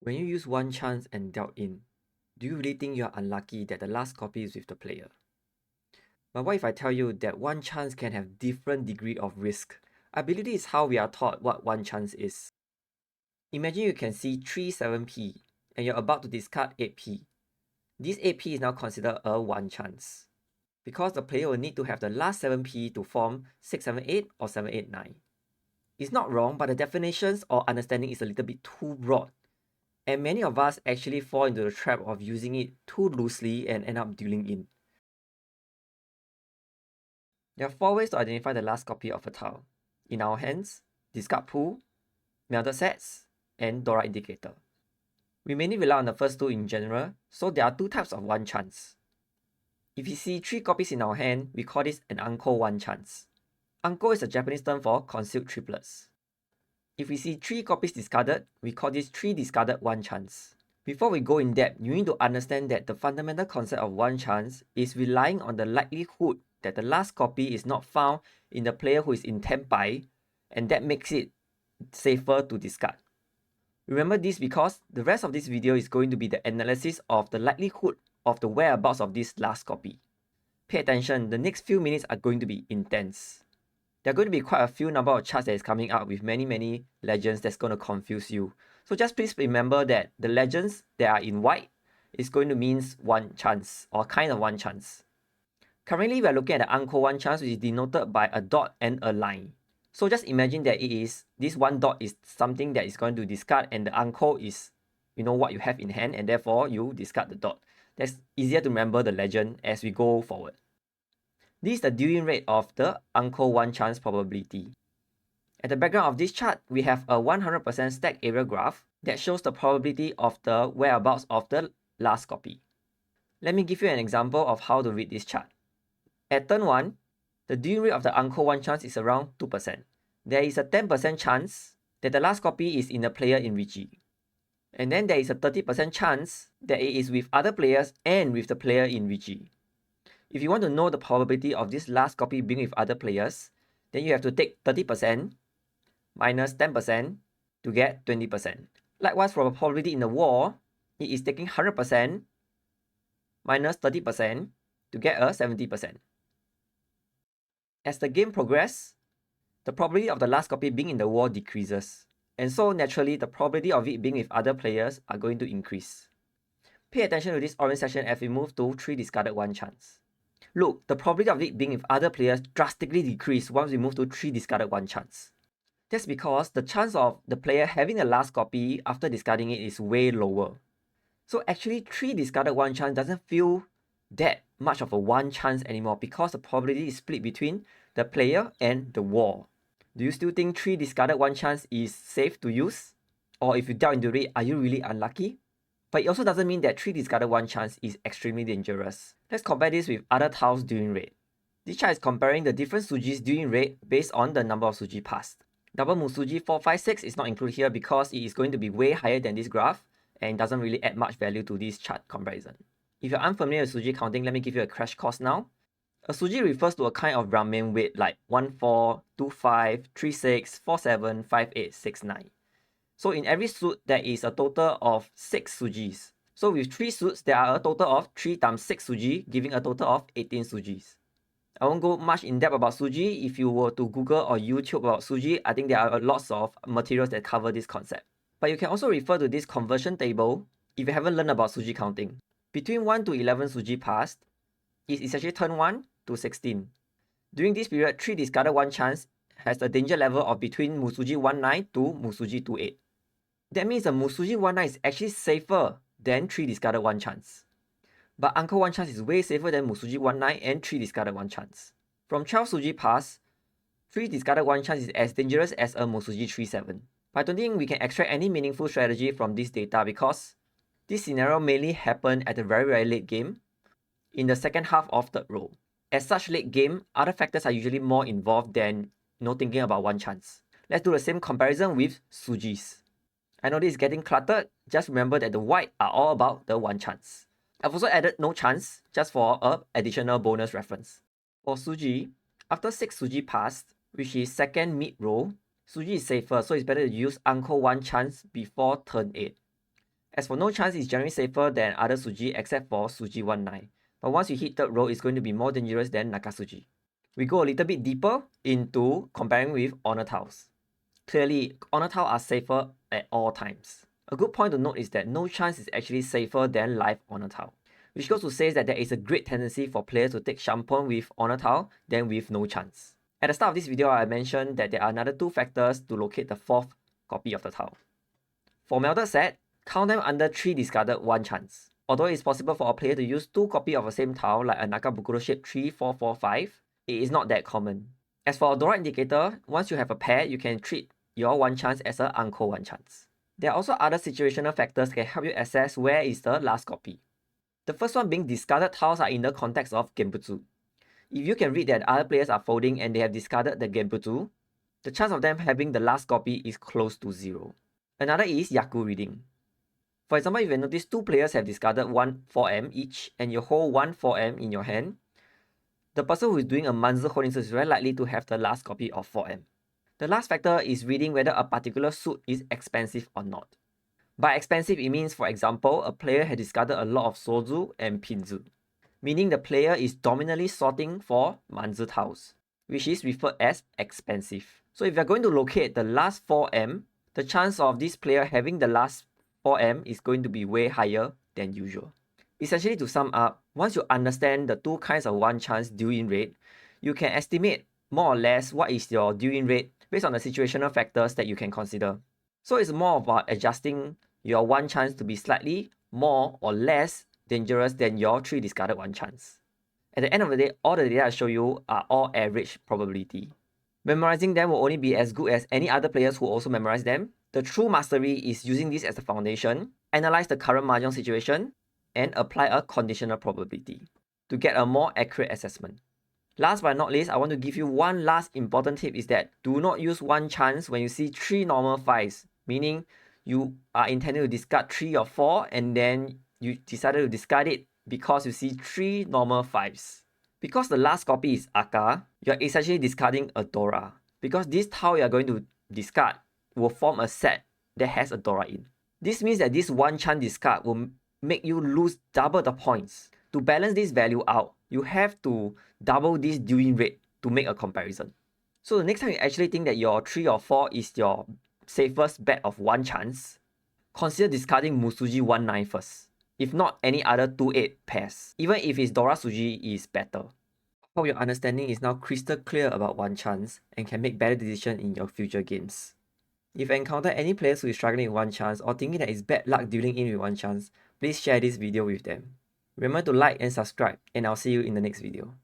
When you use one chance and dealt in, do you really think you're unlucky that the last copy is with the player? But what if I tell you that one chance can have different degree of risk? I believe this is how we are taught what one chance is. Imagine you can see 3 7p and you're about to discard 8p. This 8p is now considered a one chance because the player will need to have the last 7p to form 6 7 8 or 7 8 9. It's not wrong, but the definitions or understanding is a little bit too broad. And many of us actually fall into the trap of using it too loosely and end up dealing in. There are 4 ways to identify the last copy of a tile. In our hands, discard pool, melted sets, and Dora indicator. We mainly rely on the first two in general, so there are 2 types of one chance. If you see 3 copies in our hand, we call this an Anko one chance. Anko is a Japanese term for concealed triplets. If we see 3 copies discarded, we call this 3 discarded one chance. Before we go in depth, you need to understand that the fundamental concept of one chance is relying on the likelihood that the last copy is not found in the player who is in 10 pi, and that makes it safer to discard. Remember this because the rest of this video is going to be the analysis of the likelihood of the whereabouts of this last copy. Pay attention, the next few minutes are going to be intense. There are going to be quite a few number of charts that is coming up with many legends that's going to confuse you. So just please remember that the legends that are in white is going to mean one chance or kind of one chance. Currently, we are looking at the Anko one chance, which is denoted by a dot and a line. So just imagine that this one dot is something that is going to discard, and the Anko is what you have in hand, and therefore you discard the dot. That's easier to remember the legend as we go forward. This is the dealing rate of the Anko one chance probability. At the background of this chart, we have a 100% stack area graph that shows the probability of the whereabouts of the last copy. Let me give you an example of how to read this chart. At turn 1, the dealing rate of the Anko one chance is around 2%. There is a 10% chance that the last copy is in a player in Rigi. And then there is a 30% chance that it is with other players and with the player in Rigi. If you want to know the probability of this last copy being with other players, then you have to take 30% minus 10% to get 20%. Likewise, for a probability in the war, it is taking 100% minus 30% to get a 70%. As the game progresses, the probability of the last copy being in the war decreases, and so naturally the probability of it being with other players are going to increase. Pay attention to this orange section as we move to 3 discarded one chance. Look, the probability of it being with other players drastically decreased once we move to 3 discarded one chance. That's because the chance of the player having the last copy after discarding it is way lower. So actually 3 discarded one chance doesn't feel that much of a one chance anymore because the probability is split between the player and the war. Do you still think 3 discarded one chance is safe to use? Or if you dealt into it, are you really unlucky? But it also doesn't mean that 3 discarded one chance is extremely dangerous. Let's compare this with other tiles dealing rate. This chart is comparing the different Sujis dealing rate based on the number of Suji passed. Double Musuji 456 is not included here because it is going to be way higher than this graph and doesn't really add much value to this chart comparison. If you're unfamiliar with Suji counting, let me give you a crash course now. A Suji refers to a kind of Brahmin weight like 1, 4, 2, 5, 3, 6, 4, 7, 5, 8, 6, 9. So in every suit, there is a total of 6 Sujis. So with 3 suits, there are a total of 3 times 6 Suji, giving a total of 18 Sujis. I won't go much in depth about Suji. If you were to Google or YouTube about Suji, I think there are lots of materials that cover this concept. But you can also refer to this conversion table if you haven't learned about Suji counting. Between 1 to 11 Suji passed is essentially turn 1 to 16. During this period, 3 discarded one chance has a danger level of between Musuji 19 to Musuji 28. That means the Musuji 19 is actually safer than 3 discarded one chance. But Anko one chance is way safer than Musuji 19 and 3 discarded one chance. From 12 Suji pass, 3 discarded one chance is as dangerous as a Musuji 37. But I don't think we can extract any meaningful strategy from this data because this scenario mainly happened at the very late game in the second half of third row. As such late game, other factors are usually more involved than thinking about one chance. Let's do the same comparison with Sujis. I know this is getting cluttered, just remember that the white are all about the one chance. I've also added no chance just for an additional bonus reference. For Suji, after 6 Suji passed, which is second mid row, Suji is safer, so it's better to use Anko one chance before turn 8. As for no chance, it's generally safer than other Suji except for Suji 19. But once you hit third row, it's going to be more dangerous than Nakasuji. We go a little bit deeper into comparing with Honor Tiles. Clearly, Honor Tiles are safer at all times. A good point to note is that no chance is actually safer than live Honor Tile, which goes to say that there is a great tendency for players to take Shampoo with Honor Tile than with no chance. At the start of this video, I mentioned that there are another 2 factors to locate the 4th copy of the tile. For Melted Set, count them under 3 discarded 1 chance. Although it is possible for a player to use 2 copies of the same tile like a Nakabukuro shape 3445, it is not that common. As for a Dora indicator, once you have a pair, you can treat your 1 chance as an Uncle 1 chance. There are also other situational factors that can help you assess where is the last copy. The first one being discarded tiles are in the context of Genbutsu. If you can read that other players are folding and they have discarded the Genbutsu, the chance of them having the last copy is close to 0. Another is Yaku reading. For example, if you notice 2 players have discarded 1 4M each and you hold 1 4M in your hand, the person who is doing a Manzu holding is very likely to have the last copy of 4M. The last factor is reading whether a particular suit is expensive or not. By expensive, it means, for example, a player has discarded a lot of Sozu and Pinzu, meaning the player is dominantly sorting for Manzu tiles, which is referred as expensive. So if you're going to locate the last 4M, the chance of this player having the last 4M is going to be way higher than usual. Essentially, to sum up, once you understand the 2 kinds of 1 chance deal-in rate, you can estimate more or less what is your deal-in rate based on the situational factors that you can consider. So it's more about adjusting your 1 chance to be slightly more or less dangerous than your 3 discarded 1 chance. At the end of the day, all the data I show you are all average probability. Memorizing them will only be as good as any other players who also memorize them. The true mastery is using this as a foundation, analyze the current mahjong situation, and apply a conditional probability to get a more accurate assessment. Last but not least, I want to give you one last important tip is that do not use 1 chance when you see 3 normal 5s, meaning you are intending to discard 3 or 4 and then you decided to discard it because you see 3 normal 5s. Because the last copy is Aka, you are essentially discarding a Dora. Because this tile you are going to discard will form a set that has a Dora in. This means that this 1 chance discard will make you lose double the points. To balance this value out, you have to double this deal-in rate to make a comparison. So the next time you actually think that your 3 or 4 is your safest bet of 1 chance, consider discarding Musuji 19 first. If not, any other 2-8 pairs, even if its Dora Suji is better. Hope your understanding is now crystal clear about 1 chance and can make better decisions in your future games. If you encounter any players who is struggling with 1 chance or thinking that it's bad luck dealing in with 1 chance, please share this video with them. Remember to like and subscribe, and I'll see you in the next video.